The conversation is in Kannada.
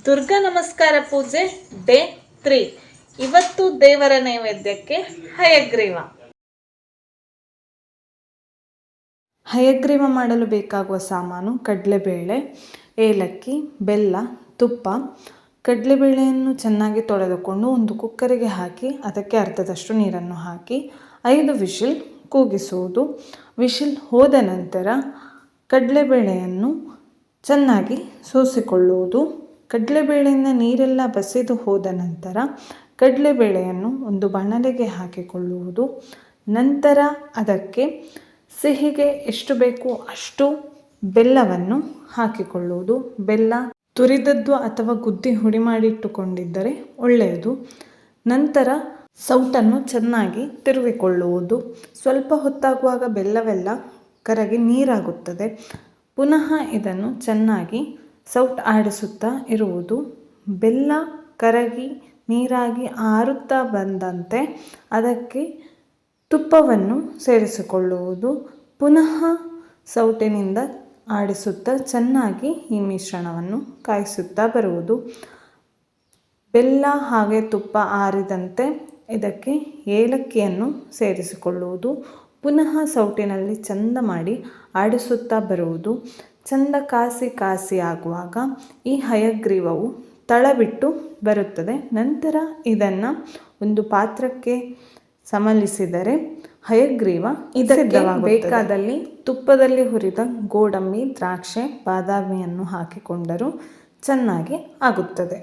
ದುರ್ಗಾ ನಮಸ್ಕಾರ ಪೂಜೆ ಡೇ 3. ಇವತ್ತು ದೇವರ ನೈವೇದ್ಯಕ್ಕೆ ಹಯಗ್ರೀವ. ಹಯಗ್ರೀವ ಮಾಡಲು ಬೇಕಾಗುವ ಸಾಮಾನು: ಕಡಲೆಬೇಳೆ, ಏಲಕ್ಕಿ, ಬೆಲ್ಲ, ತುಪ್ಪ. ಕಡಲೆಬೇಳೆಯನ್ನು ಚೆನ್ನಾಗಿ ತೊಳೆದುಕೊಂಡು ಒಂದು ಕುಕ್ಕರಿಗೆ ಹಾಕಿ ಅದಕ್ಕೆ ಅರ್ಧದಷ್ಟು ನೀರನ್ನು ಹಾಕಿ 5 ವಿಷಿಲ್ ಕೂಗಿಸುವುದು. ವಿಷಿಲ್ ಹೋದ ನಂತರ ಕಡಲೆಬೇಳೆಯನ್ನು ಚೆನ್ನಾಗಿ ಸೋಸಿಕೊಳ್ಳುವುದು. ಕಡಲೆಬೇಳೆಯಿಂದ ನೀರೆಲ್ಲ ಬಸಿದು ಹೋದ ನಂತರ ಕಡಲೆಬೇಳೆಯನ್ನು ಒಂದು ಬಾಣಲೆಗೆ ಹಾಕಿಕೊಳ್ಳುವುದು. ನಂತರ ಅದಕ್ಕೆ ಸಿಹಿಗೆ ಎಷ್ಟು ಬೇಕು ಅಷ್ಟು ಬೆಲ್ಲವನ್ನು ಹಾಕಿಕೊಳ್ಳುವುದು. ಬೆಲ್ಲ ತುರಿದದ್ದು ಅಥವಾ ಗುದ್ದಿ ಹುಡಿ ಮಾಡಿಟ್ಟುಕೊಂಡಿದ್ದರೆ ಒಳ್ಳೆಯದು. ನಂತರ ಸೌಟನ್ನು ಚೆನ್ನಾಗಿ ತಿರುವಿಕೊಳ್ಳುವುದು. ಸ್ವಲ್ಪ ಹೊತ್ತಾಗುವಾಗ ಬೆಲ್ಲವೆಲ್ಲ ಕರಗಿ ನೀರಾಗುತ್ತದೆ. ಪುನಃ ಇದನ್ನು ಚೆನ್ನಾಗಿ ಸೌಟ್ ಆಡಿಸುತ್ತಾ ಇರುವುದು. ಬೆಲ್ಲ ಕರಗಿ ನೀರಾಗಿ ಆರುತ್ತಾ ಬಂದಂತೆ ಅದಕ್ಕೆ ತುಪ್ಪವನ್ನು ಸೇರಿಸಿಕೊಳ್ಳುವುದು. ಪುನಃ ಸೌಟಿನಿಂದ ಆಡಿಸುತ್ತಾ ಚೆನ್ನಾಗಿ ಈ ಮಿಶ್ರಣವನ್ನು ಕಾಯಿಸುತ್ತಾ ಬರುವುದು. ಬೆಲ್ಲ ಹಾಗೆ ತುಪ್ಪ ಆರಿದಂತೆ ಇದಕ್ಕೆ ಏಲಕ್ಕಿಯನ್ನು ಸೇರಿಸಿಕೊಳ್ಳುವುದು. ಪುನಃ ಸೌಟಿನಲ್ಲಿ ಚಂದ ಮಾಡಿ ಆಡಿಸುತ್ತಾ ಬರುವುದು. ಚಂದ ಕಾಸಿ ಆಗುವಾಗ ಈ ಹಯಗ್ರೀವವು ತಳಬಿಟ್ಟು ಬರುತ್ತದೆ. ನಂತರ ಇದನ್ನು ಒಂದು ಪಾತ್ರಕ್ಕೆ ಸಮಲಿಸಿದರೆ ಹಯಗ್ರೀವ ಇದಕ್ಕೆ ಬೇಕಾದಲ್ಲಿ ತುಪ್ಪದಲ್ಲಿ ಹುರಿದ ಗೋಡಂಬಿ, ದ್ರಾಕ್ಷೆ, ಬಾದಾಮಿಯನ್ನು ಹಾಕಿಕೊಂಡರೂ ಚೆನ್ನಾಗಿ ಆಗುತ್ತದೆ.